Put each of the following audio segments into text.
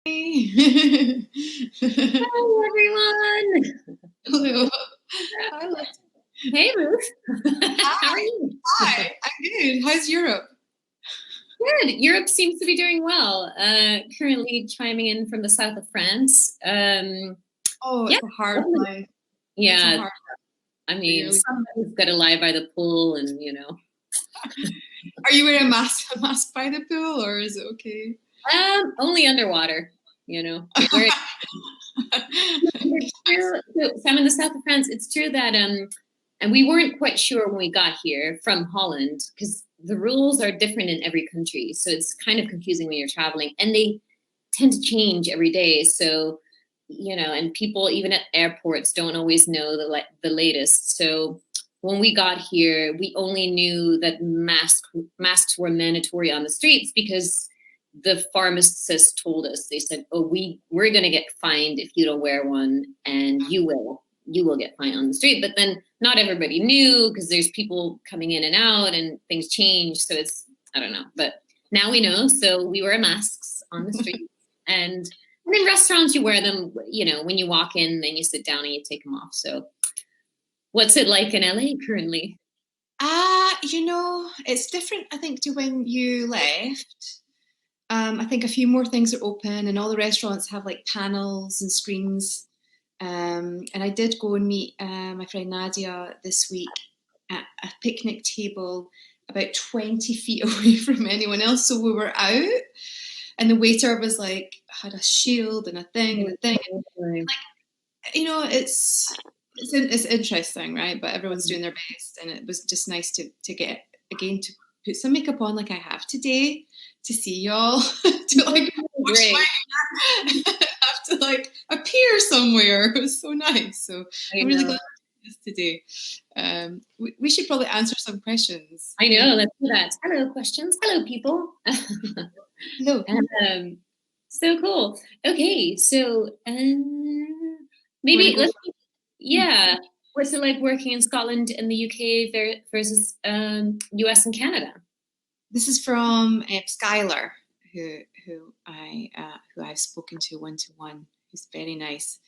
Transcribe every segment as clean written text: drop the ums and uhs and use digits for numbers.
Hi everyone. Hello. Hi, Lotte. Hey, Ruth. How are Hi. you? Hi. I'm good. How's Europe? Good. Europe seems to be doing well. Currently chiming in from the south of France. Oh, Yeah. it's a hard life. It's a Yeah. hard I life. mean, somebody's got to lie by the pool, and Are you wearing a mask by the pool, or is it okay? Only underwater. Where it's true. So I'm in the south of France. It's true that and we weren't quite sure when we got here from Holland because the rules are different in every country. So it's kind of confusing when you're traveling, and they tend to change every day. So and people even at airports don't always know the latest. So when we got here, we only knew that masks were mandatory on the streets because the pharmacist told us. They said, "Oh, we're going to get fined if you don't wear one, and you will get fined on the street." But then not everybody knew because there's people coming in and out, and things change. So it's I don't know, but now we know. So we wear masks on the street, and in restaurants you wear them. When you walk in, then you sit down and you take them off. So, what's it like in LA currently? It's different, I think, to when you left. I think a few more things are open, and all the restaurants have like panels and screens. And I did go and meet my friend Nadia this week at a picnic table about 20 feet away from anyone else. So we were out, and the waiter was like, had a shield and a thing and a thing. And, it's interesting, right? But everyone's doing their best, and it was just nice to get again to put some makeup on like I have today to see y'all to like wash my hair have to like appear somewhere. It was so nice. So I'm really glad to do this today. We should probably answer some questions. I know, let's do that. Hello, questions. Hello, people. Hello. So cool. Okay, so maybe let's. Yeah, what's it like working in Scotland and the UK versus US and Canada? This is from Skylar, who I've spoken to one-to-one. He's very nice.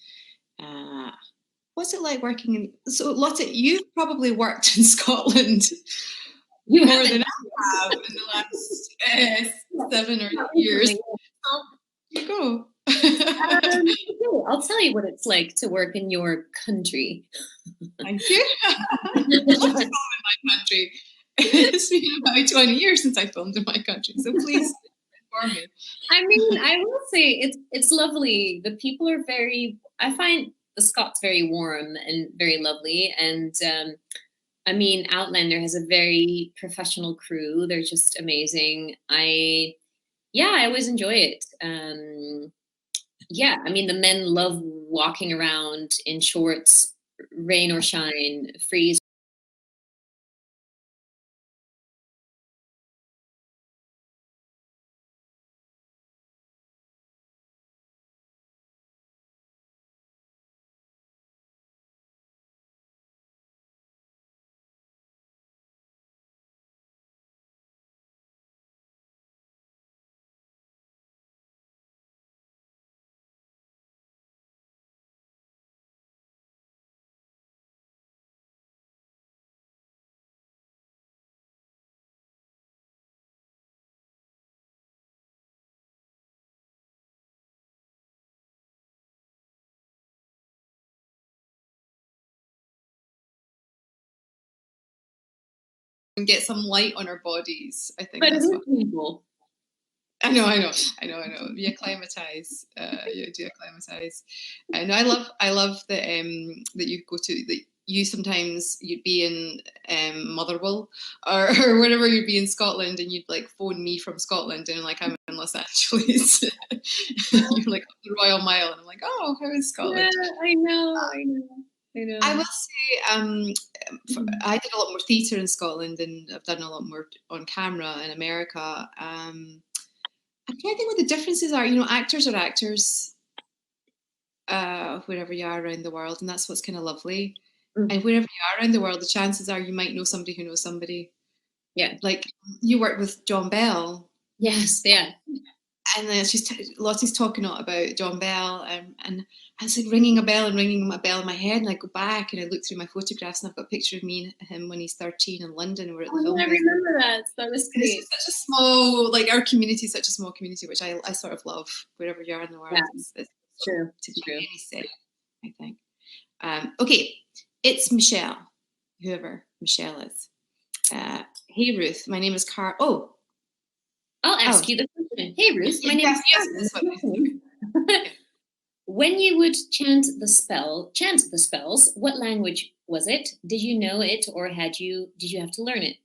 What's it like working in? So Lotte, you've probably worked in Scotland more than I have in the last 7 or 8 years. So you go. I'll tell you what it's like to work in your country. Thank you. I'd love to film in my country. It's been about 20 years since I filmed in my country, so please inform me. I mean, I will say it's lovely. The people are I find the Scots very warm and very lovely. And I mean, Outlander has a very professional crew. They're just amazing. I always enjoy it. I mean, the men love walking around in shorts, rain or shine, freeze. And get some light on our bodies. I think But that's what people. I know. You acclimatize. You do acclimatize. And I love that that you go to that. You sometimes you'd be in Motherwell or wherever you'd be in Scotland, and you'd like phone me from Scotland, and like I'm in Los Angeles. You're like up the Royal Mile, and I'm like, oh, how is Scotland? Yeah, I know. I will say, I did a lot more theatre in Scotland, and I've done a lot more on camera in America. I'm trying to think what the differences are. Actors are actors wherever you are around the world, and that's what's kind of lovely. And wherever you are around the world, the chances are you might know somebody who knows somebody. Yeah. Like you work with John Bell. Yes, yeah. And then Lottie's talking about John Bell, and I was like ringing a bell and ringing a bell in my head, and I go back and I look through my photographs, and I've got a picture of me and him when he's 13 in London. We're at the film. I remember that. That was great. It's such a small, like our community is such a small community, which I sort of love wherever you are in the world. Yeah, it's true. To be really safe, I think. Okay, it's Michelle, whoever Michelle is. Hey Ruth, my name is Car. Oh, I'll ask you the question. Hey Ruth, my name is Car. When you would chant the spells, what language was it? Did you know it, or did you have to learn it?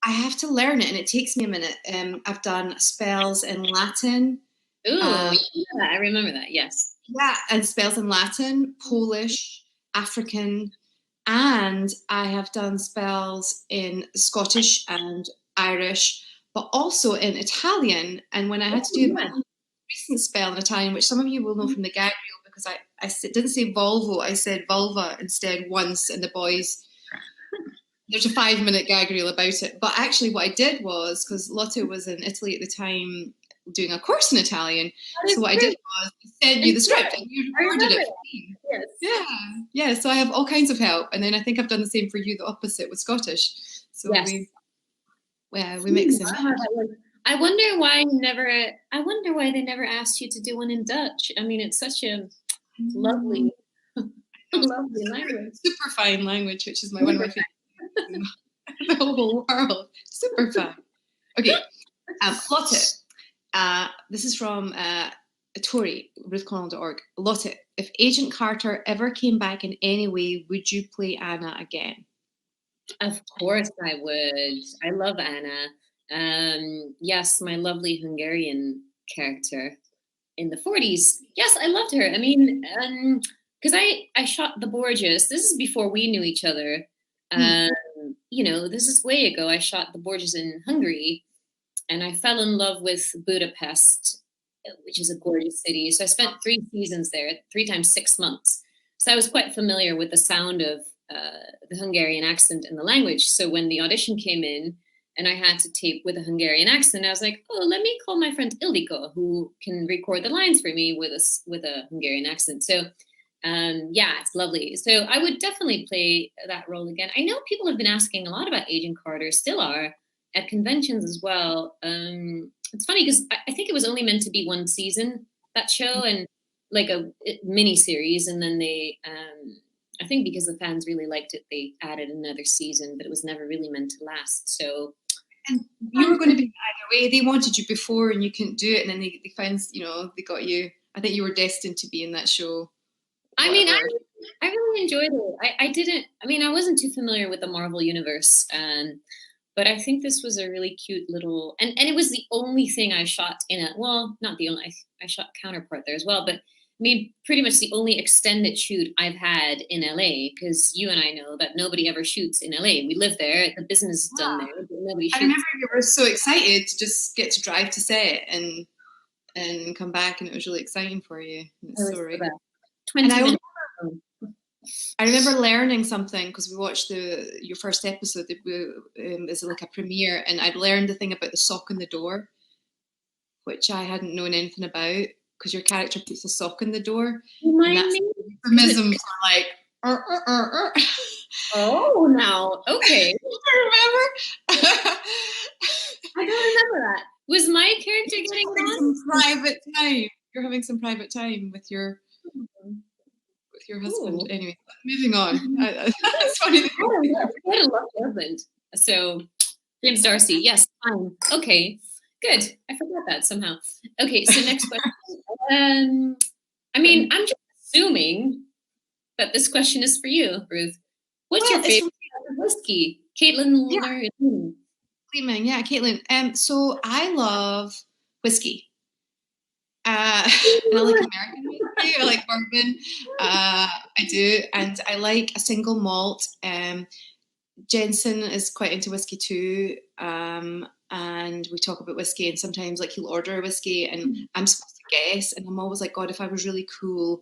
I have to learn it, and it takes me a minute. I've done spells in Latin. Ooh, yeah, I remember that. Yes. Yeah, and spells in Latin, Polish, African, and I have done spells in Scottish and Irish, but also in Italian. And when I had to do a recent spell in Italian, which some of you will know from the Gag Reel, because I didn't say Volvo, I said vulva instead once, and the boys, there's a 5-minute Gag Reel about it. But actually what I did was, because Lotte was in Italy at the time doing a course in Italian, so what I did was send you the script and you recorded it for me. Yes. Yeah, so I have all kinds of help, and then I think I've done the same for you, the opposite with Scottish. So yes. we mix them. I wonder why they never asked you to do one in Dutch. I mean, it's such a lovely language. Super fine language, which is one of my favorite in the whole world. Super fine. Okay, Lotte. This is from Tori, RuthConnell.org. Lotte, if Agent Carter ever came back in any way, would you play Anna again? Of course I would. I love Anna. Yes, my lovely Hungarian character in the 40s. Yes, I loved her. I mean, because I shot The Borgias. This is before we knew each other. This is way ago. I shot The Borgias in Hungary, and I fell in love with Budapest, which is a gorgeous city. So I spent 3 seasons there, 3 times 6 months. So I was quite familiar with the sound of the Hungarian accent and the language. So when the audition came in and I had to tape with a Hungarian accent, I was like, oh, let me call my friend Ildiko, who can record the lines for me with a Hungarian accent. So it's lovely. So I would definitely play that role again. I know people have been asking a lot about Agent Carter, still are, at conventions as well. It's funny because I think it was only meant to be 1 season, that show, and like a mini series. And then they, I think because the fans really liked it, they added another season, but it was never really meant to last. So, and you were going to be either way. They wanted you before and you couldn't do it. And then they found, they got you. I think you were destined to be in that show. I mean, I really enjoyed it. I wasn't too familiar with the Marvel universe. But I think this was a really cute little, and it was the only thing I shot not the only, I shot Counterpart there as well, but I mean, pretty much the only extended shoot I've had in LA, because you and I know that nobody ever shoots in LA. We live there, the business is done there, but nobody shoots. I remember you were so excited to just get to drive to set and come back, and it was really exciting for you. It's so right. I remember learning something because we watched your first episode. It was like a premiere, and I'd learned the thing about the sock in the door, which I hadn't known anything about, because your character puts a sock in the door. And that's euphemisms are like, Oh, now, okay. Remember? I don't remember that. Was my character getting some private time? You're having some private time with your husband. Ooh. Anyway, moving on. It's funny. What a lovely husband. So, James Darcy. Yes, fine. Okay, good. I forgot that somehow. Okay, so next question. I'm just assuming that this question is for you, Ruth. What's your favorite whiskey? Caitlin Cleeman. Yeah, Caitlin. So I love whiskey. And I like American whiskey. I like bourbon. I do, and I like a single malt. Jensen is quite into whiskey too, and we talk about whiskey. And sometimes, like, he'll order a whiskey, and I'm supposed to guess, and I'm always like, God, if I was really cool,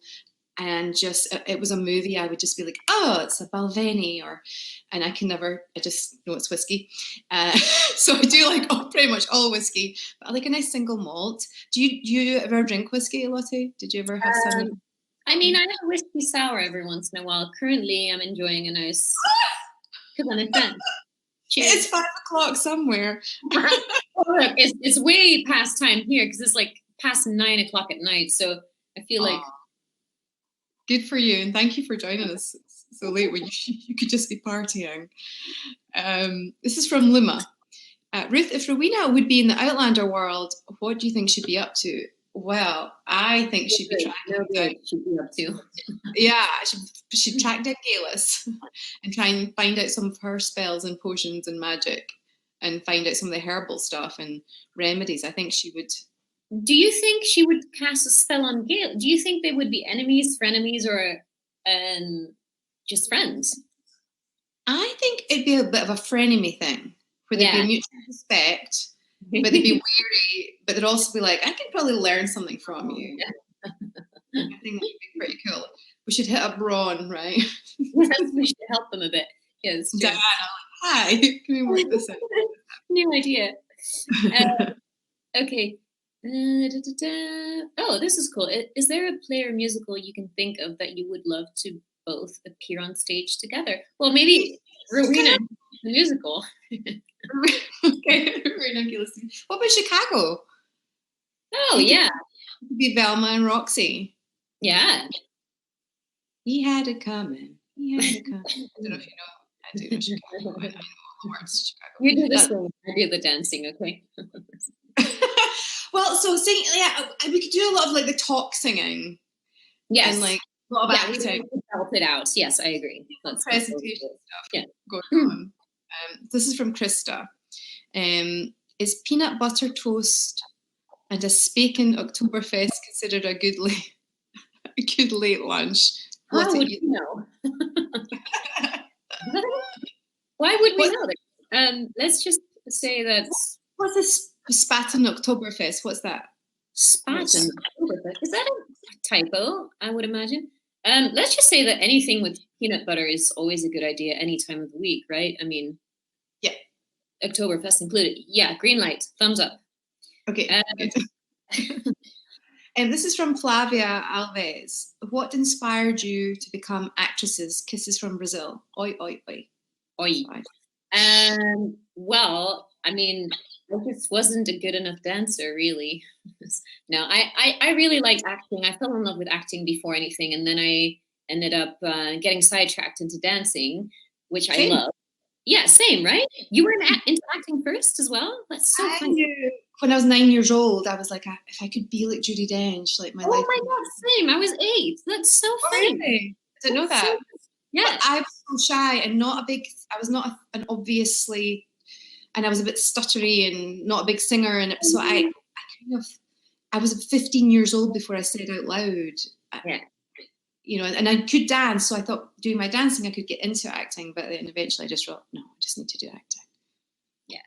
and just it was a movie, I would just be like, oh, it's a Balvenie, and I just know it's whiskey. So I do like pretty much all whiskey, but I like a nice single malt. Do you ever drink whiskey, Lotte? Did you ever have some? I mean, I have a whiskey sour every once in a while. Currently, I'm enjoying a nice Cheers. It's 5 o'clock somewhere. Look, it's way past time here because it's like past 9 o'clock at night. So I feel like good for you, and thank you for joining us so late when you could just be partying. This is from Luma. Ruth, if Rowena would be in the Outlander world, what do you think she'd be up to? Well, I think she'd be up to. Yeah, she'd track down Galus and try and find out some of her spells and potions and magic, and find out some of the herbal stuff and remedies. I think she would. Do you think she would cast a spell on Gale? Do you think they would be enemies, frenemies, or just friends? I think it'd be a bit of a frenemy thing, where they'd be mutual respect, but they'd be weary, but they'd also be like, I could probably learn something from you. I think that'd be pretty cool. We should hit up Ron, right? Yes, we should help them a bit. Yes, Diana, hi, can we work this out? New idea. Okay. Oh, this is cool. Is there a play or musical you can think of that you would love to both appear on stage together? Well, maybe Rowena, the musical. Okay, what about Chicago? Oh, yeah. It could be Velma and Roxy. Yeah. He had it coming. He had it coming. I don't know if you know. I do know Chicago. I know the words Chicago. You do this one. I do the dancing, okay? Well, so singing, we could do a lot of like the talk singing. Yes. And like a lot of acting. We belt it out. Yes, I agree. That's presentation stuff. Yeah. Going on. This is from Krista. Is peanut butter toast and a Spaken Oktoberfest considered a good late lunch? How would you know? Why would we know that? Let's just say that. What's this Spaten Oktoberfest? What's that? Spaten Oktoberfest. Is that a typo? I would imagine. Let's just say that anything with peanut butter is always a good idea any time of the week, right? I mean, yeah. Oktoberfest included. Yeah, green light, thumbs up. Okay. And this is from Flavia Alves. What inspired you to become actresses? Kisses from Brazil. Oi, oi, oi. Oi. Well, I mean, I just wasn't a good enough dancer, really. No, I really liked acting. I fell in love with acting before anything, and then I ended up getting sidetracked into dancing, which I love. Yeah, same, right? You were into acting first as well? That's so funny. When I was 9 years old, I was like, if I could be like Judi Dench, like my life. Oh my God, same. I was 8. That's so funny. Really? I didn't know that. So, yeah. I was so shy and I was not an obviously, and I was a bit stuttery and not a big singer. And so I was 15 years old before I said out loud. Yeah. You know, and I could dance, so I thought doing my dancing I could get into acting, but then eventually I just thought, no, I just need to do acting. Yeah.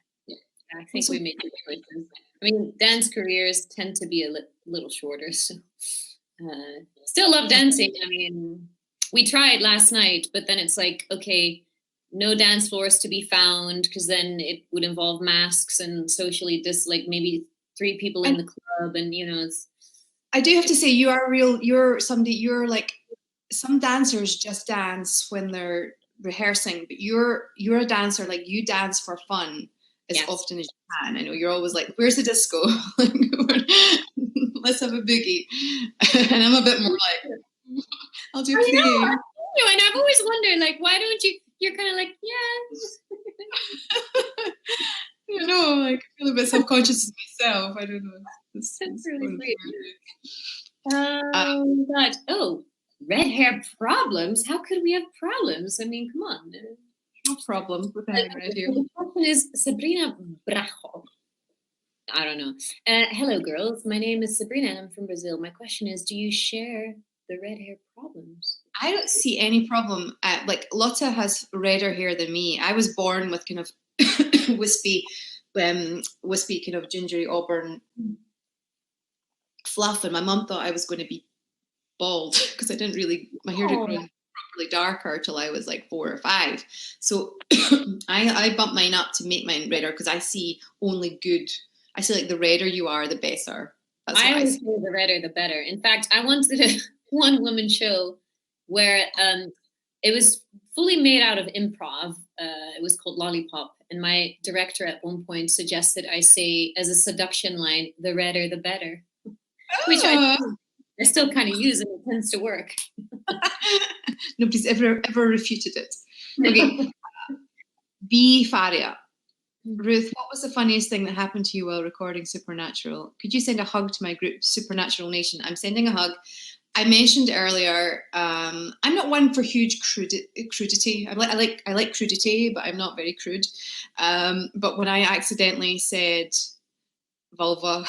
I think we made good choices. I mean, dance careers tend to be a little shorter, so still love dancing. I mean, we tried last night, but then it's like, okay, no dance floors to be found because then it would involve masks and socially like maybe 3 people in the club, and you know, it's. I do have to say, you're like, some dancers just dance when they're rehearsing, but you're a dancer, like you dance for fun as often as you can. I know you're always like, where's the disco? Let's have a boogie. And I'm a bit more like, I'll do three. And I've always wondered, like, why don't you're kind of like, you know, like I feel a bit self-conscious of myself. I don't know. That's really great. God. Red hair problems? How could we have problems? I mean, come on. No problem with having red hair. The question is Sabrina Brajo. I don't know. Hello, girls. My name is Sabrina, and I'm from Brazil. My question is, do you share the red hair problems? I don't see any problem. Like, Lotte has redder hair than me. I was born with kind of wispy kind of gingery auburn fluff, and my mum thought I was going to be bald because I didn't really, my hair didn't grow properly darker till I was like 4 or 5. So I bumped mine up to make mine redder because I see only good. I see like the redder you are, the better. That's I what I always see. say the redder the better. In fact, I once did a one woman show where it was fully made out of improv. It was called Lollipop. And my director at one point suggested I say as a seduction line, the redder the better. Which I still kind of use and it tends to work. Nobody's ever refuted it. Okay. B. Faria. Ruth, what was the funniest thing that happened to you while recording Supernatural? Could you send a hug to my group, Supernatural Nation? I'm sending a hug. I mentioned earlier, I'm not one for huge crudity. I like crudity, but I'm not very crude. But when I accidentally said vulva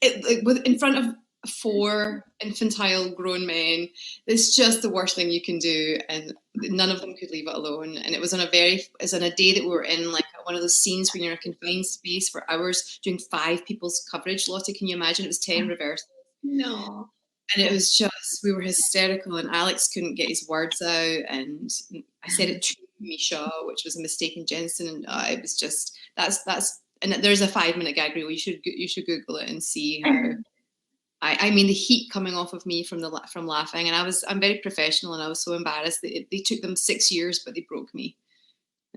in front of 4 infantile grown men, it's just the worst thing you can do, and none of them could leave it alone. And it was on a day that we were in like one of those scenes when you're in a confined space for hours doing 5 people's coverage. Lotte, can you imagine? It was 10 reversals. No. And it was just, we were hysterical, and Alex couldn't get his words out, and I said it to Misha, which was a mistake in Jensen, and it was just, that's and there's a 5-minute gag reel. You should Google it and see how. I mean, the heat coming off of me from laughing, and I'm very professional, and I was so embarrassed. They took them 6 years, but they broke me.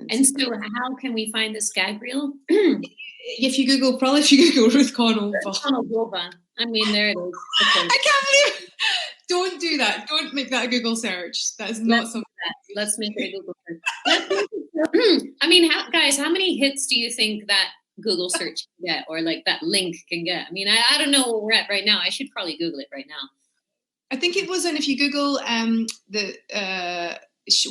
And so how can we find this gag reel? If you Google Ruth Connell Lotte. I mean, there it is. I can't believe. Don't do that. Don't make that a Google search. That is not something. Let's make it a Google search. I mean, guys, how many hits do you think that Google search can get, or like that link can get? I mean, I don't know where we're at right now. I should probably Google it right now. I think it was, and if you Google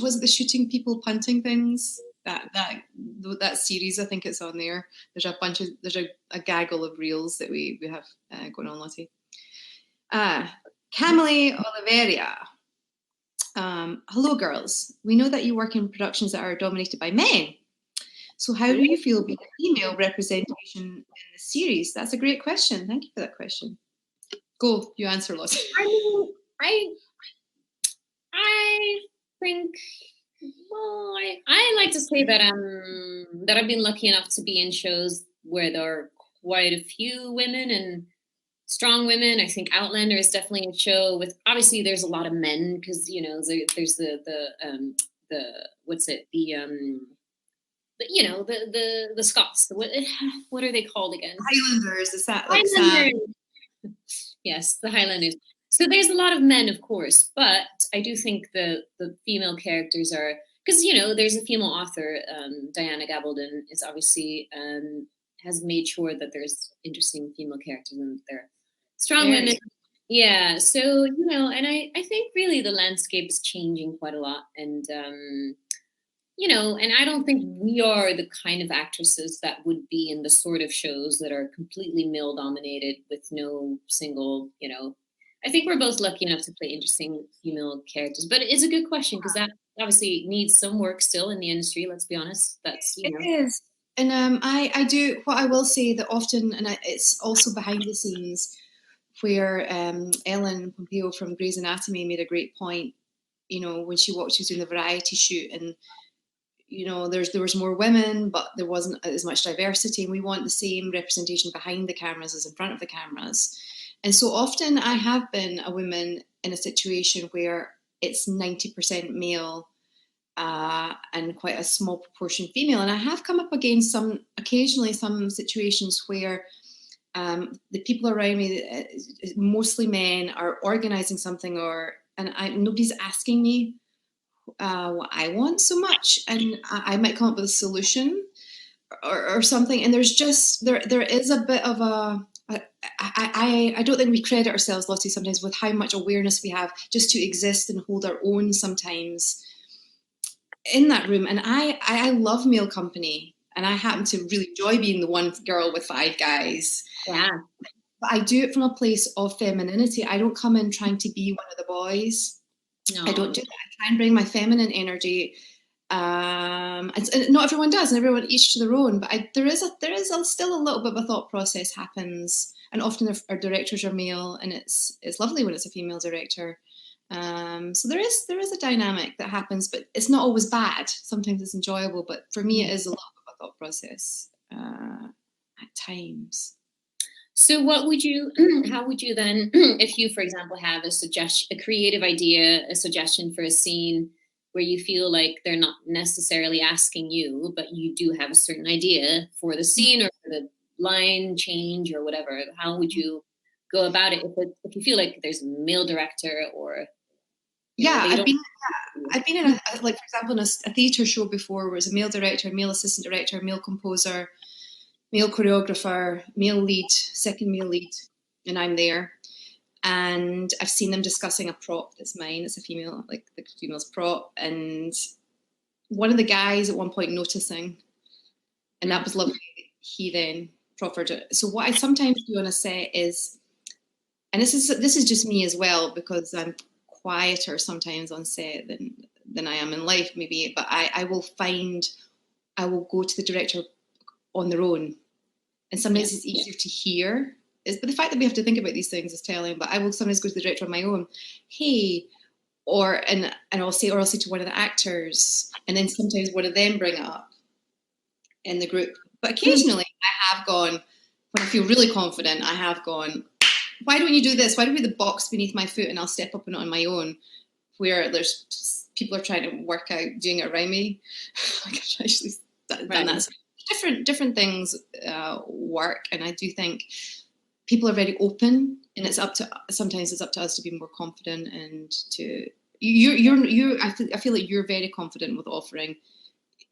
was it the shooting people punting things, that series, I think it's on there. There's a gaggle of reels that we have going on, Lotte. Camille Oliveria. Hello, girls. We know that you work in productions that are dominated by men. So how do you feel being a female representation in the series? That's a great question. Thank you for that question. Go, you answer, Lotte. I mean, I think, well, I like to say that I've been lucky enough to be in shows where there are quite a few women and strong women. I think Outlander is definitely a show with, obviously there's a lot of men because, you know, there's the Scots. What are they called again? Highlanders. Is that like Highlanders? Yes, the Highlanders. So there's a lot of men, of course, but I do think the female characters are, because, you know, there's a female author, Diana Gabaldon, is obviously has made sure that there's interesting female characters and they're strong women. Yeah, so, you know, and I think really the landscape is changing quite a lot, and you know, and I don't think we are the kind of actresses that would be in the sort of shows that are completely male dominated with no single, you know, I think we're both lucky enough to play interesting female characters. But it's a good question because that obviously needs some work still in the industry. Let's be honest. That's, you know. It is. And I do, what I will say that often, and it's also behind the scenes, where Ellen Pompeo from Grey's Anatomy made a great point, you know, when she was doing the variety shoot, and you know, there was more women, but there wasn't as much diversity, and we want the same representation behind the cameras as in front of the cameras. And so often I have been a woman in a situation where it's 90% male and quite a small proportion female. And I have come up against occasionally some situations where the people around me, mostly men, are organizing something, and nobody's asking me what I want so much, and I might come up with a solution or something. And there's just there is a bit of I don't think we credit ourselves, Lotte, sometimes with how much awareness we have just to exist and hold our own sometimes in that room. And I love male company, and I happen to really enjoy being the one girl with 5 guys. Yeah. But I do it from a place of femininity. I don't come in trying to be one of the boys. No. I don't do that. I try and bring my feminine energy Not everyone does, and everyone each to their own. But there is still a little bit of a thought process happens, and often our directors are male, and it's lovely when it's a female director. So there is a dynamic that happens, but it's not always bad. Sometimes it's enjoyable, but for me, it is a little bit of a thought process at times. So what would you, how would you then, if you, for example, have a creative idea, a suggestion for a scene where you feel like they're not necessarily asking you, but you do have a certain idea for the scene or for the line change or whatever, how would you go about it if you feel like there's a male director or, I've been in for example, in a theatre show before where it was a male director, male assistant director, male composer, male choreographer, male lead, second male lead, and I'm there. And I've seen them discussing a prop that's mine. It's a female, like the female's prop. And one of the guys at one point noticing, and that was lovely, he then proffered it. So what I sometimes do on a set is, and this is just me as well, because I'm quieter sometimes on set than I am in life maybe, but I will go to the director on their own. And sometimes it's easier to hear. But the fact that we have to think about these things is telling. But I will sometimes go to the director on my own. Hey, and I'll say to one of the actors, and then sometimes one of them bring it up in the group. But occasionally I have gone, when I feel really confident, I have gone, why don't you do this? Why don't we the box beneath my foot and I'll step up on it on my own, where there's people are trying to work out doing it around me. Like I've actually done that. So different things work, and I do think people are very open, and sometimes it's up to us to be more confident and to I feel like you're very confident with offering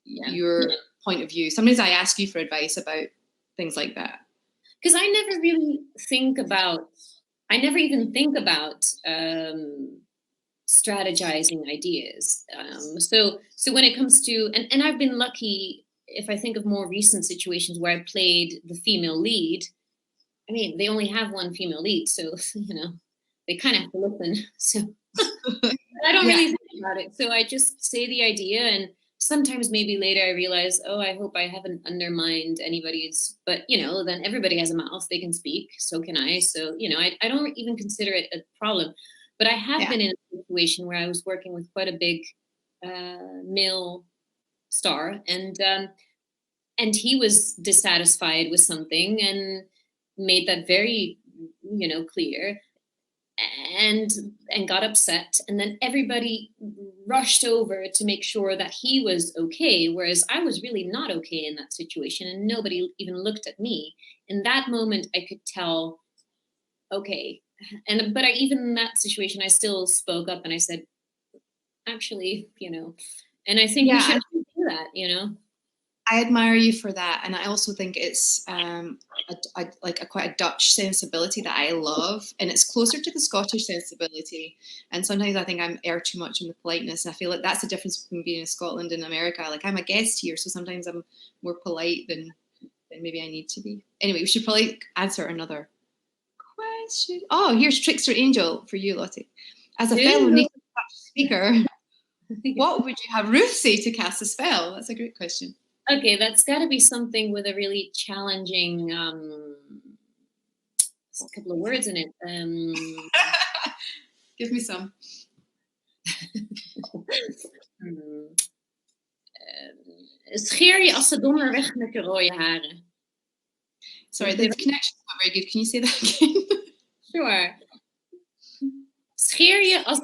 your point of view. Sometimes I ask you for advice about things like that. Because I never even think about strategizing ideas. So when it comes to, and I've been lucky, if I think of more recent situations where I played the female lead, I mean, they only have one female lead, so, they kind of have to listen. So I don't really think about it. So I just say the idea, and sometimes maybe later I realize, oh, I hope I haven't undermined anybody's, but then everybody has a mouth, they can speak, so can I. So, I don't even consider it a problem. But I have been in a situation where I was working with quite a big male star, and he was dissatisfied with something and made that very, clear. And got upset, and then everybody rushed over to make sure that he was okay, whereas I was really not okay in that situation, and nobody even looked at me. In that moment I could tell, okay. But even in that situation I still spoke up and I said, actually, and I think we should do that. I admire you for that, and I also think it's quite a Dutch sensibility that I love, and it's closer to the Scottish sensibility. And sometimes I think I'm err too much in the politeness, and I feel like that's the difference between being in Scotland and America. Like I'm a guest here, so sometimes I'm more polite than maybe I need to be. Anyway, we should probably answer another question. Oh, here's Trickster Angel for you, Lotte. As a fellow native Dutch speaker, what would you have Ruth say to cast a spell? That's a great question. Okay, that's got to be something with a really challenging a couple of words in it. Give me some. Scheer je als de donder weg met je rode haren. Sorry, the connection's not very good. Can you say that again? Sure. Scheer je als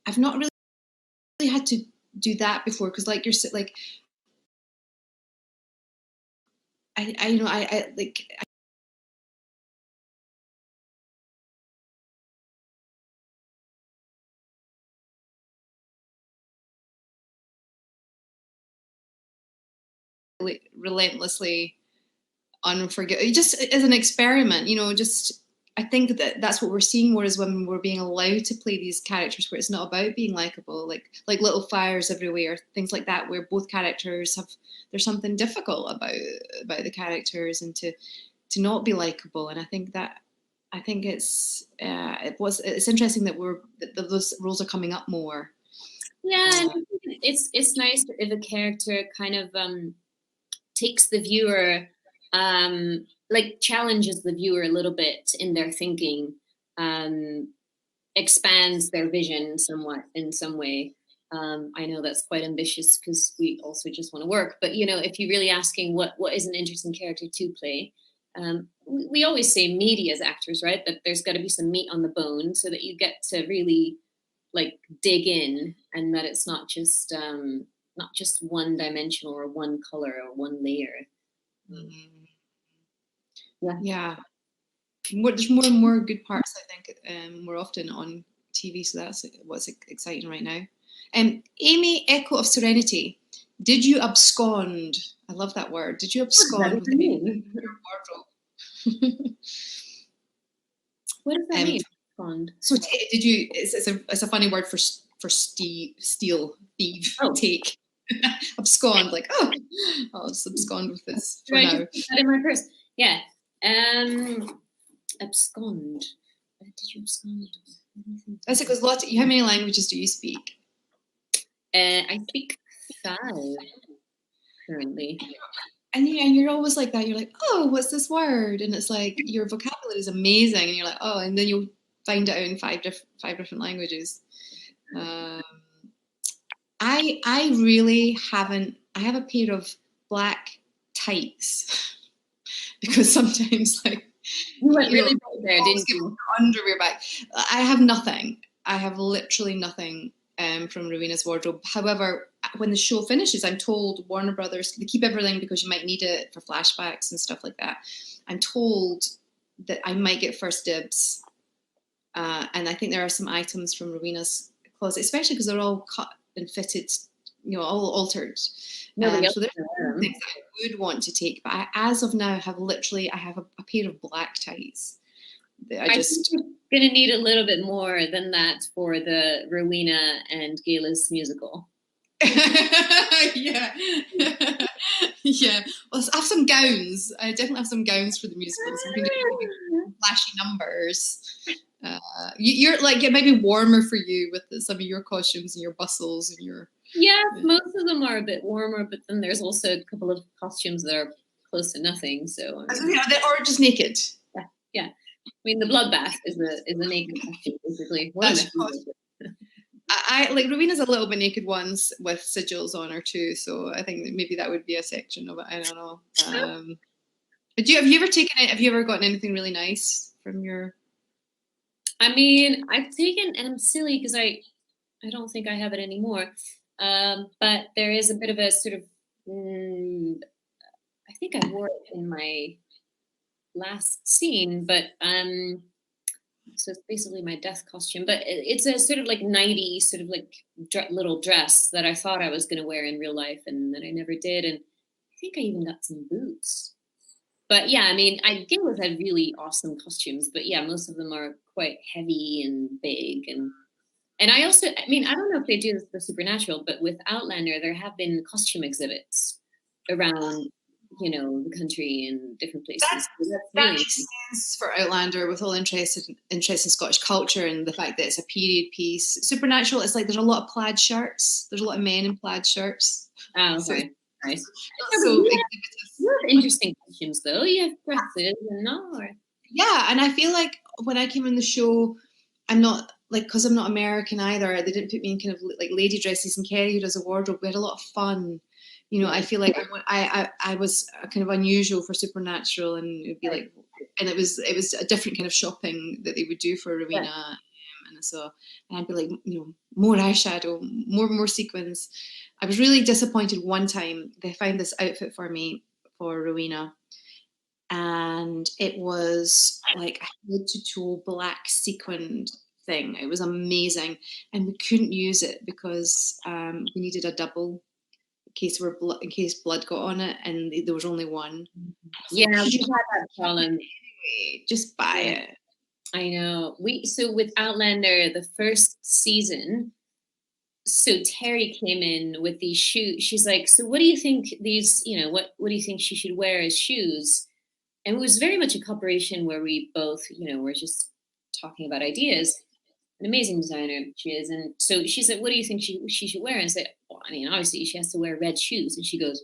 I've not really had to do that before, because like you're like I you know I like relentlessly unforgiving. Just as an experiment, you know, just I think that that's what we're seeing more, is when we're being allowed to play these characters where it's not about being likable, like Little Fires Everywhere, things like that, where both characters have, there's something difficult about the characters, and to not be likable. And I think it's interesting that those roles are coming up more. Yeah, and it's nice if a character kind of takes the viewer, like challenges the viewer a little bit in their thinking, expands their vision somewhat in some way. I know that's quite ambitious because we also just want to work, but you know, if you're really asking what is an interesting character to play, we always say meaty as actors, right? That there's got to be some meat on the bone so that you get to really like dig in, and that it's not just one dimensional or one color or one layer. Yeah. There's more and more good parts, I think, more often on TV, so that's what's exciting right now. Amy, Echo of Serenity, did you abscond? I love that word. Did you abscond with your wardrobe? What does that mean? Abscond. So did you? It's a funny word for steal, thief, take. Abscond, like I'll just abscond with this for now. Just put that in my purse. Yeah. Abscond. Did you abscond? That's it. Because Lotte, how many languages do you speak? I speak 5 currently. And you're always like that. You're like, oh, what's this word? And it's like your vocabulary is amazing, and you're like, oh, and then you'll find it out in 5 different languages. I really haven't. I have a pair of black tights because sometimes like you went really there, didn't you? Underwear back. I have nothing. I have literally nothing from Rowena's wardrobe. However, when the show finishes, I'm told Warner Brothers, they keep everything because you might need it for flashbacks and stuff like that. I'm told that I might get first dibs, and I think there are some items from Rowena's closet, especially because they're all cut and fitted, you know, all altered. So there's things that I would want to take, but as of now, I have a pair of black tights. I think you're going to need a little bit more than that for the Rowena and Gayla's musical. Yeah. Yeah. Well, I have some gowns. I definitely have some gowns for the musical. Some flashy numbers. You're like, it might be warmer for you with some of your costumes and your bustles and your. Yeah, most of them are a bit warmer, but then there's also a couple of costumes that are close to nothing. So or just naked. Yeah. I mean, the bloodbath is a naked costume, basically. I like Rowena's a little bit naked ones with sigils on her too, so I think that maybe that would be a section of it. I don't know. But have you ever taken it? Have you ever gotten anything really nice from your? I mean, I've taken, and I'm silly because I don't think I have it anymore. But there is a bit of a sort of, I think I wore it in my last scene, but so it's basically my death costume, but it's a sort of like nighty, sort of like little dress that I thought I was going to wear in real life, and then I never did. And I think I even got some boots. But yeah, I mean, Gayla's had really awesome costumes, but yeah, most of them are quite heavy and big. And I also, I mean, I don't know if they do this for Supernatural, but with Outlander, there have been costume exhibits around, you know, the country and different places. That makes sense for Outlander, with all interest in Scottish culture and the fact that it's a period piece. Supernatural, it's like there's a lot of plaid shirts. There's a lot of men in plaid shirts. Oh, okay. So, nice. So you have interesting costumes, though. You have dresses and all. Yeah, and I feel like when I came on the show, I'm not, like, because I'm not American either, they didn't put me in kind of like lady dresses, and Kerry, who does a wardrobe, we had a lot of fun. You know, I feel like I was kind of unusual for Supernatural, and it'd be like, and it was a different kind of shopping that they would do for Rowena. And so I'd be like, more eyeshadow, more sequins. I was really disappointed one time. They found this outfit for me for Rowena, and it was like a head to toe black sequined thing. It was amazing, and we couldn't use it because we needed a double in case blood got on it, and there was only one. Yeah, we had that problem. Just buy it. I know. So with Outlander, the first season, so Terry came in with these shoes. She's like, so what do you think these, what do you think she should wear as shoes? And it was very much a cooperation where we both, were just talking about ideas. An amazing designer she is. And so she said, what do you think she should wear? And I said, well, I mean, obviously she has to wear red shoes. And she goes,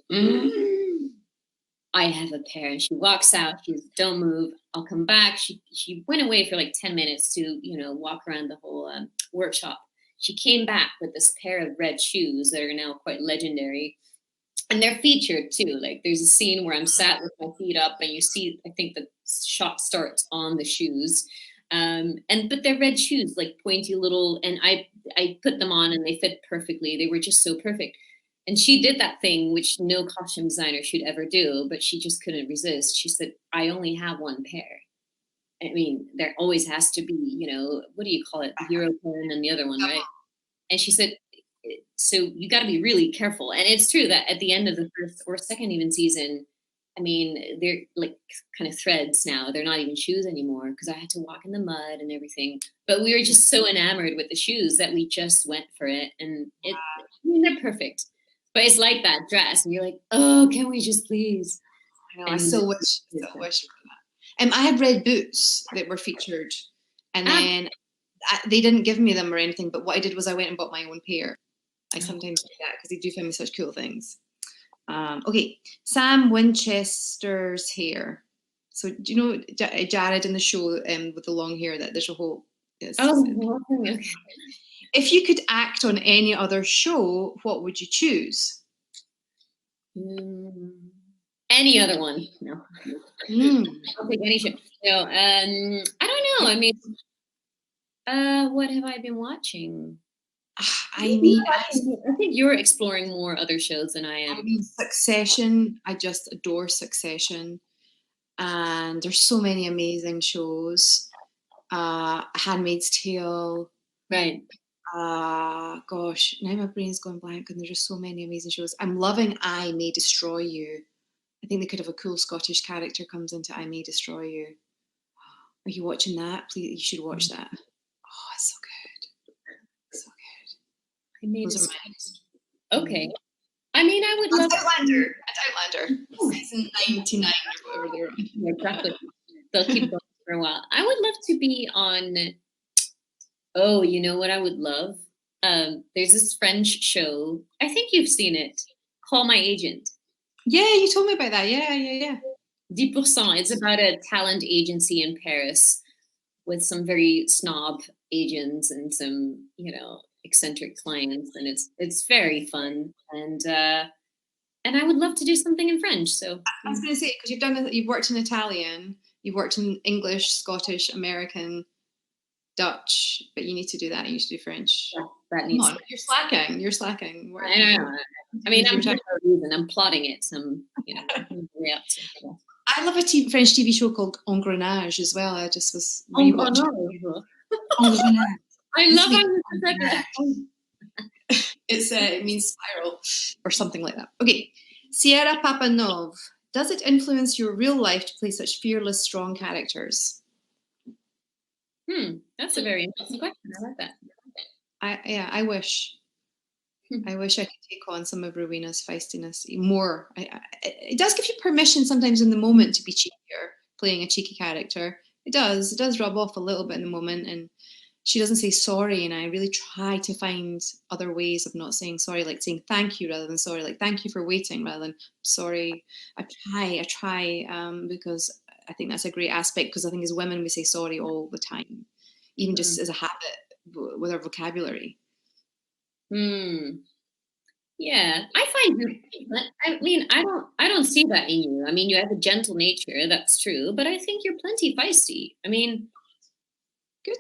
I have a pair. And she walks out. She goes, don't move. I'll come back. She went away for like 10 minutes to, walk around the whole workshop. She came back with this pair of red shoes that are now quite legendary. And they're featured too. Like there's a scene where I'm sat with my feet up and you see, I think the shot starts on the shoes. But they're red shoes, like pointy little, and I put them on and they fit perfectly. They were just so perfect. And she did that thing which no costume designer should ever do, but she just couldn't resist. She said, I only have one pair. I mean, there always has to be, what do you call it? The European and the other one, right? And she said, so you got to be really careful. And it's true that at the end of the first or second even season, I mean, they're like kind of threads now. They're not even shoes anymore because I had to walk in the mud and everything. But we were just so enamored with the shoes that we just went for it. And they're perfect. But it's like that dress. And you're like, oh, can we just please? I know, I still wish for that. I had red boots that were featured. And then they didn't give me them or anything. But what I did was I went and bought my own pair. I sometimes do that because they do find me such cool things. Okay, Sam Winchester's hair. So do you know Jared in the show with the long hair that there's a whole... okay. If you could act on any other show, what would you choose? Any other one. No. I'll take any show. No, I don't know. I mean, what have I been watching? I mean, I think you're exploring more other shows than I am. I mean, Succession. I just adore Succession. And there's so many amazing shows. Handmaid's Tale. Right. Gosh, now my brain's going blank, and there's just so many amazing shows. I'm loving I May Destroy You. I think they could have a cool Scottish character comes into I May Destroy You. Are you watching that? Please, you should watch that. Oh, it's so good. So good. I May Destroy. Okay. I mean, I would love Outlander. It's Outlander. Season 99 or whatever they're on. Yeah, exactly. They'll keep going for a while. I would love to be on... Oh, you know what I would love? There's this French show. I think you've seen it. Call My Agent. Yeah, you told me about that. Yeah. 10%. It's about a talent agency in Paris with some very snob agents and some, eccentric clients, and it's very fun. And I would love to do something in French. So I was going to say, because you've worked in Italian, you've worked in English, Scottish, American, Dutch, but you need to do that. You need to do French. Yeah, that needs. Come on, you're slacking. I know. I mean, I'm trying for a reason. I'm plotting it. Some, way up to. Yeah. I love a French TV show called Engrenage as well. I just was. Engrenage. I love it means spiral or something like that. Okay, Sierra Papanov. Does it influence your real life to play such fearless, strong characters? That's a very interesting question. I like that. I wish. I wish I could take on some of Rowena's feistiness more. It does give you permission sometimes in the moment to be cheekier, playing a cheeky character. It does rub off a little bit in the moment, and she doesn't say sorry, and I really try to find other ways of not saying sorry, like saying thank you rather than sorry, like thank you for waiting rather than sorry. I try because I think that's a great aspect, because I think as women we say sorry all the time, even just as a habit with our vocabulary. Yeah, I find I mean, I don't see that in you. I mean, you have a gentle nature, that's true, but I think you're plenty feisty. I mean, good.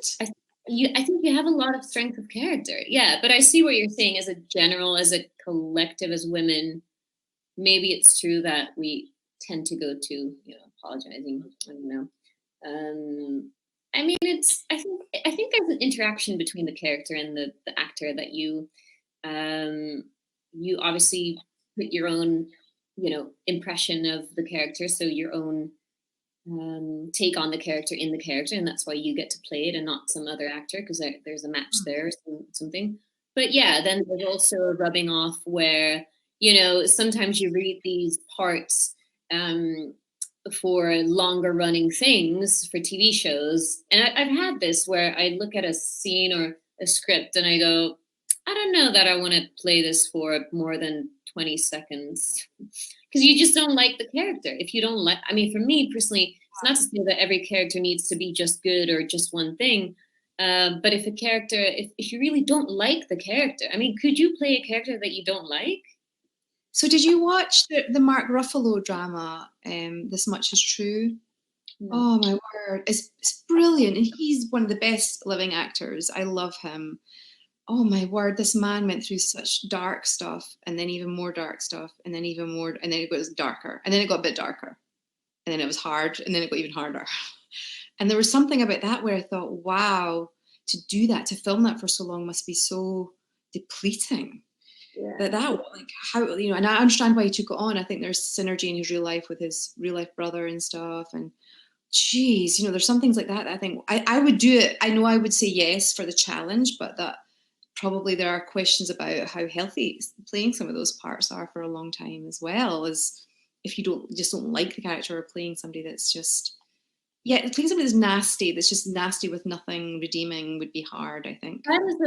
I think you have a lot of strength of character. Yeah, but I see what you're saying as a general, as a collective, as women. Maybe it's true that we tend to go to, apologizing. I don't know. I mean, I think there's an interaction between the character and the actor that um, you obviously put your own, impression of the character, so your own take on the character in the character, and that's why you get to play it and not some other actor because there's a match there or something. But yeah, then there's also a rubbing off where sometimes you read these parts for longer running things for TV shows, and I've had this where I look at a scene or a script and I go, I don't know that I want to play this for more than 20 seconds because you just don't like the character. If you don't like, I mean, for me personally, it's not to say that every character needs to be just good or just one thing. But if a character, if you really don't like the character, I mean, could you play a character that you don't like? So did you watch the Mark Ruffalo drama, This Much Is True? No. Oh my word, it's brilliant. And he's one of the best living actors. I love him. Oh my word, this man went through such dark stuff and then even more dark stuff and then even more, and then it got darker and then it got a bit darker and then it was hard and then it got even harder. And there was something about that where I thought, wow, to do that, to film that for so long must be so depleting. Yeah. That like how, and I understand why he took it on. I think there's synergy in his real life with his real life brother and stuff. And geez, there's some things like that I think I would do it. I know I would say yes for the challenge, but that probably there are questions about how healthy playing some of those parts are for a long time, as well as if you don't like the character or playing somebody that's just, playing somebody that's nasty, that's just nasty with nothing redeeming would be hard, I think. That is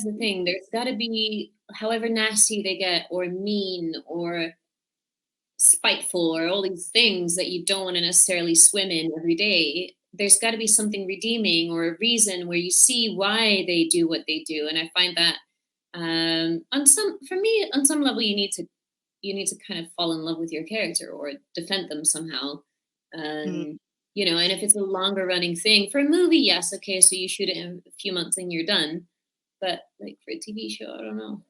the thing. There's got to be, however nasty they get or mean or spiteful or all these things that you don't want to necessarily swim in every day, there's got to be something redeeming or a reason where you see why they do what they do. And I find that on some level you need to kind of fall in love with your character or defend them somehow. And if it's a longer running thing for a movie, yes, okay, so you shoot it in a few months and you're done. But like for a TV show, I don't know.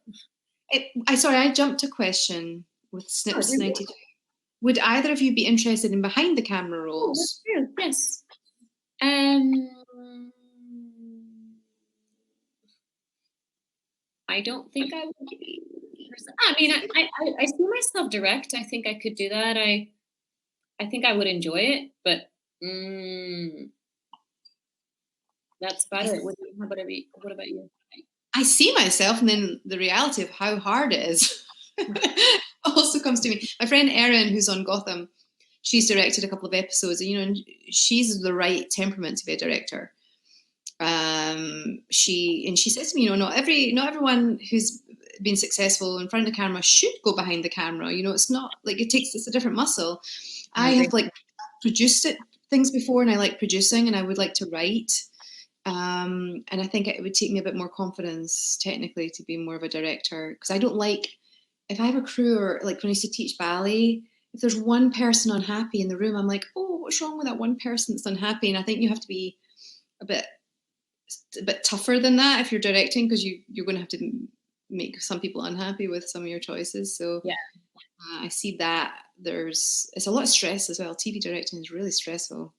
I jumped a question with Snips 92. Would either of you be interested in behind the camera roles? Oh, that's true. Yes. I don't think I would be. I mean, I see myself direct. I think I could do that. I think I would enjoy it, but that's about it. What about you? I see myself, and then the reality of how hard it is also comes to me. My friend Erin, who's on Gotham, she's directed a couple of episodes, and she's the right temperament to be a director. She says to me, not everyone who's been successful in front of the camera should go behind the camera. It's not like it's a different muscle. I have like produced things before, and I like producing, and I would like to write. And I think it would take me a bit more confidence technically to be more of a director, because I don't like, if I have a crew, or like when I used to teach ballet, if there's one person unhappy in the room, I'm like, oh, what's wrong with that one person that's unhappy? And I think you have to be a bit tougher than that if you're directing, because you're going to have to make some people unhappy with some of your choices. So yeah, I see that it's a lot of stress as well. TV directing is really stressful.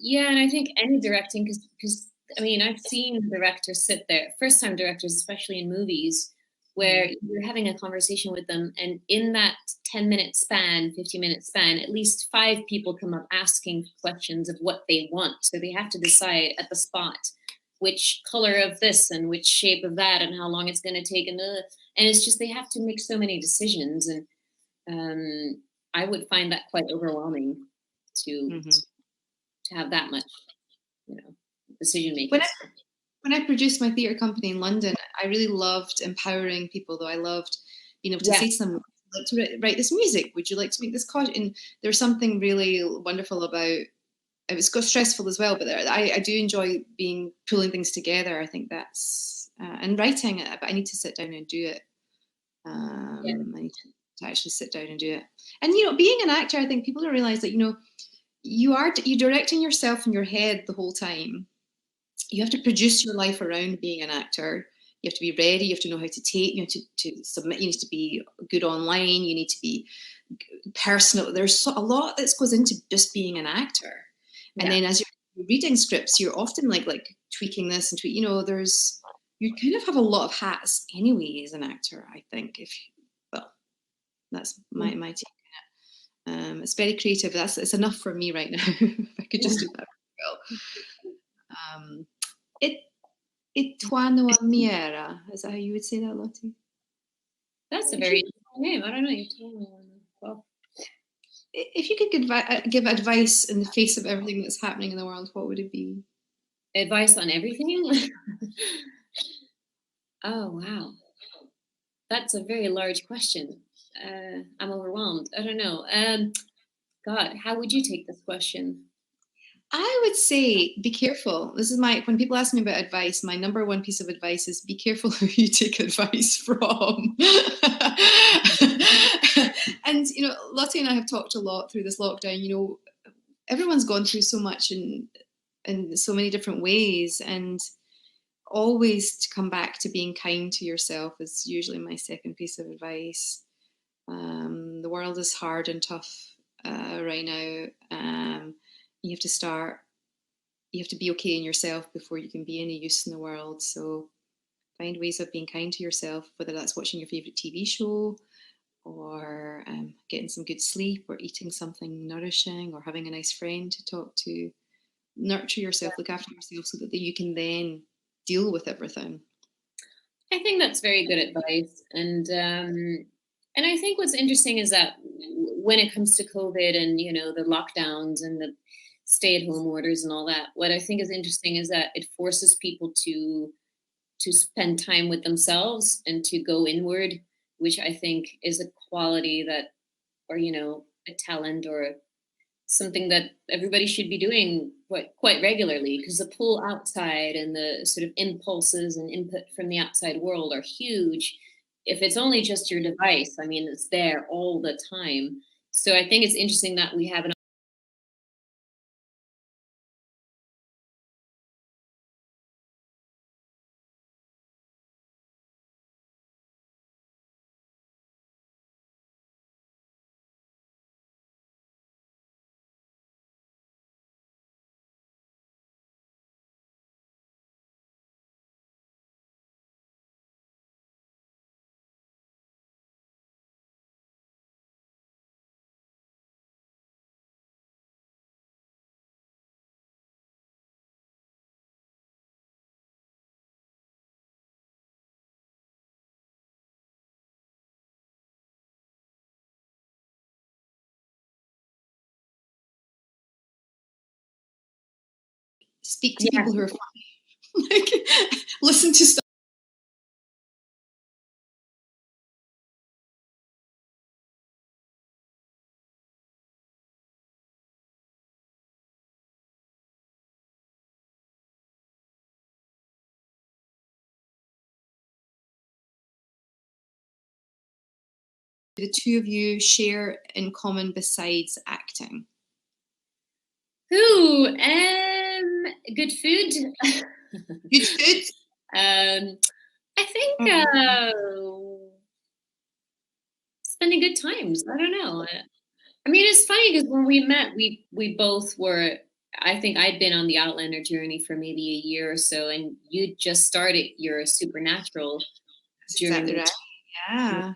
Yeah, and I think any directing, because I mean, I've seen directors sit there, first-time directors, especially in movies, where you're having a conversation with them, and in that 10-minute span, 15-minute span, at least 5 people come up asking questions of what they want. So they have to decide at the spot which color of this and which shape of that and how long it's going to take. And it's just, they have to make so many decisions. And I would find that quite overwhelming to have that much, decision making. When I produced my theatre company in London, I really loved empowering people, though. I loved being able to say to them, I'd like to write this music. Would you like to make this collage? And there's something really wonderful about it. Was stressful as well, but I do enjoy pulling things together. I think that's, and writing it, but I need to sit down and do it. I need to actually sit down and do it. And, being an actor, I think people don't realize that, you're directing yourself in your head the whole time. You have to produce your life around being an actor. You have to be ready. You have to know how to tape. You have to submit. You need to be good online. You need to be personal. There's a lot that goes into just being an actor. And then as you're reading scripts, you're often like tweaking this and tweak. You kind of have a lot of hats anyway as an actor. I think that's my take on it. It's very creative. It's enough for me right now. If I could just do that well. Ituano Miera. Is that how you would say that, Lotte? That's a very interesting name. I don't know. You told me one. Well, if you could give advice in the face of everything that's happening in the world, what would it be? Advice on everything? Oh, wow. That's a very large question. I'm overwhelmed. I don't know. God, how would you take this question? I would say be careful. This is when people ask me about advice, my number one piece of advice is be careful who you take advice from. And, Lotte and I have talked a lot through this lockdown. Everyone's gone through so much in so many different ways, and always to come back to being kind to yourself is usually my second piece of advice. The world is hard and tough right now. You have to be okay in yourself before you can be any use in the world. So find ways of being kind to yourself, whether that's watching your favorite TV show or getting some good sleep or eating something nourishing or having a nice friend to talk to. Nurture yourself, look after yourself so that you can then deal with everything. I think that's very good advice. And I think what's interesting is that when it comes to COVID and, the lockdowns and the stay-at-home orders and all that, what I think is interesting is that it forces people to spend time with themselves and to go inward, which I think is a quality that, or, a talent or something that everybody should be doing quite regularly, because the pull outside and the sort of impulses and input from the outside world are huge. If it's only just your device, I mean, it's there all the time. So I think it's interesting that we have an Speak to people who are funny. Listen to stuff. The two of you share in common besides acting? Good food. Good food? I think spending good times. I don't know. I mean, it's funny because when we met, we both were. I think I'd been on the Outlander journey for maybe a year or so, and you just started your Supernatural journey. Exactly right. Yeah.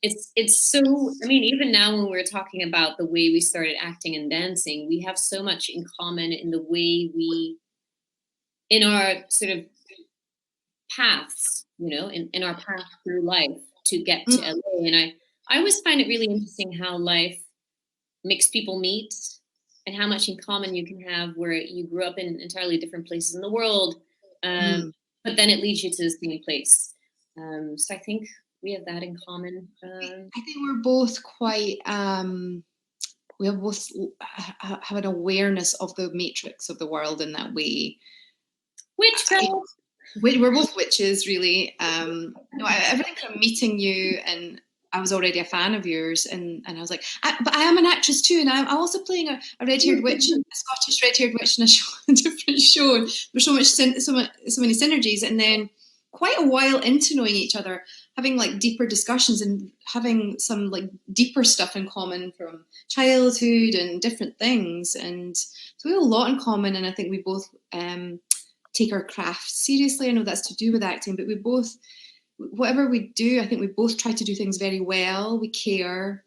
It's so. I mean, even now when we're talking about the way we started acting and dancing, we have so much in common in the way in our sort of paths, in our path through life to get to LA. And I always find it really interesting how life makes people meet and how much in common you can have where you grew up in entirely different places in the world, but then it leads you to the same place. So I think we have that in common. I think we're both quite, we both have an awareness of the matrix of the world in that way. We're both witches, really. Everything from meeting you, and I was already a fan of yours, and I was like, but I am an actress too, and I'm also playing a red-haired witch, a Scottish red-haired witch in a different show. And there's so many synergies, and then quite a while into knowing each other, having like deeper discussions and having some like deeper stuff in common from childhood and different things, and so we have a lot in common. And I think we both take our craft seriously. I know that's to do with acting, but we both, whatever we do, I think we both try to do things very well. We care.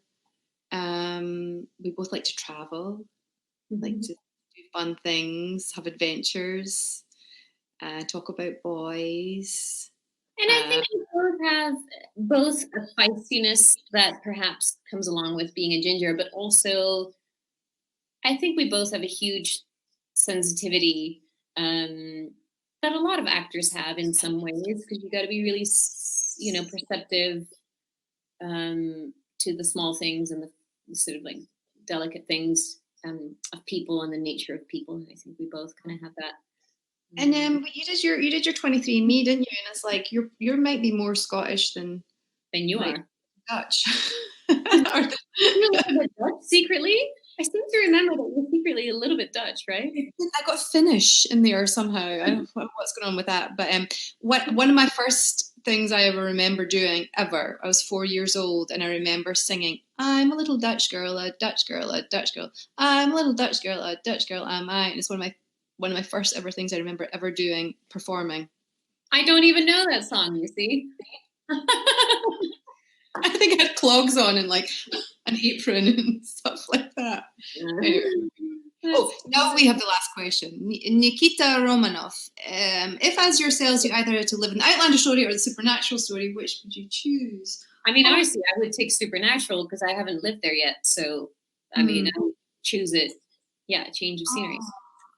We both like to travel, like to do fun things, have adventures, talk about boys. And I think we both have both a feistiness that perhaps comes along with being a ginger, but also I think we both have a huge sensitivity that a lot of actors have in some ways, because you got to be really, perceptive to the small things and the sort of like delicate things of people and the nature of people. And I think we both kind of have that. And you did your 23andMe, didn't you? And it's like you might be more Scottish than you like, are Dutch. Dutch secretly. I seem to remember that you're secretly a little bit Dutch, right? I got Finnish in there somehow. I don't know what's going on with that. But one of my first things I ever remember doing ever, I was 4 years old, and I remember singing, "I'm a little Dutch girl, a Dutch girl, a Dutch girl. I'm a little Dutch girl, a Dutch girl, am I?" And it's one of my first ever things I remember ever doing, performing. I don't even know that song, you see. I think I had clogs on and like an apron and stuff like that. Anyway. Oh, now we have the last question. Nikita Romanov. If as yourselves you either had to live in the Outlander story or the Supernatural story, which would you choose? I mean, honestly, I would take Supernatural because I haven't lived there yet. So, I mean, I would choose it. Yeah, a change of scenery.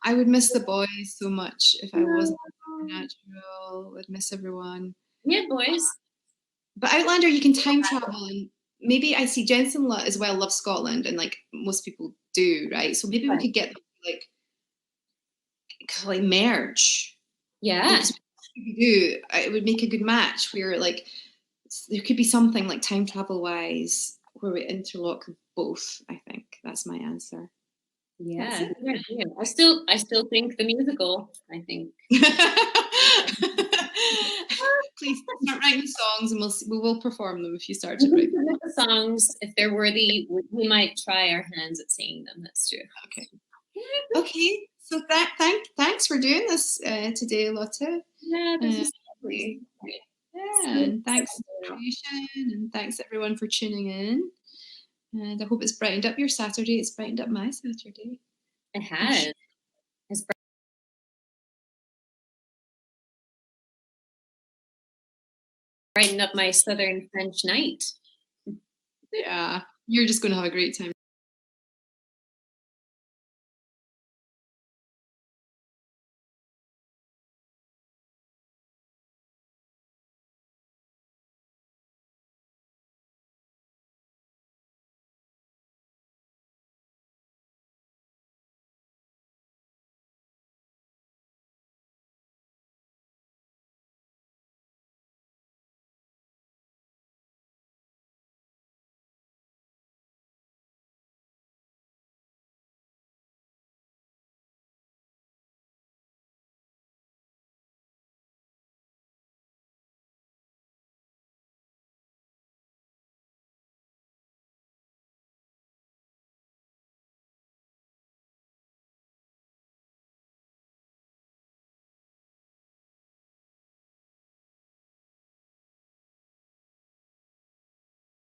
I would miss the boys so much if I wasn't Supernatural. Would miss everyone. Yeah, boys. But Outlander, you can time travel, and maybe I see Jensen as well loves Scotland, and like most people do, right? So maybe we could get them to, like merge. Yeah. We do. It would make a good match where like there could be something like time travel wise where we interlock both. I think that's my answer. Yeah, I still think the musical. I think. Please start writing songs, and we will perform them if you start to write the songs. If they're worthy, we might try our hands at singing them. That's true. Okay. Okay. So thanks for doing this today, Lotte. Yeah, this is lovely. Yeah, and thanks and thanks everyone for tuning in. And I hope it's brightened up your Saturday. It's brightened up my Saturday. It has. It's brightened up my Southern French night. Yeah, you're just going to have a great time.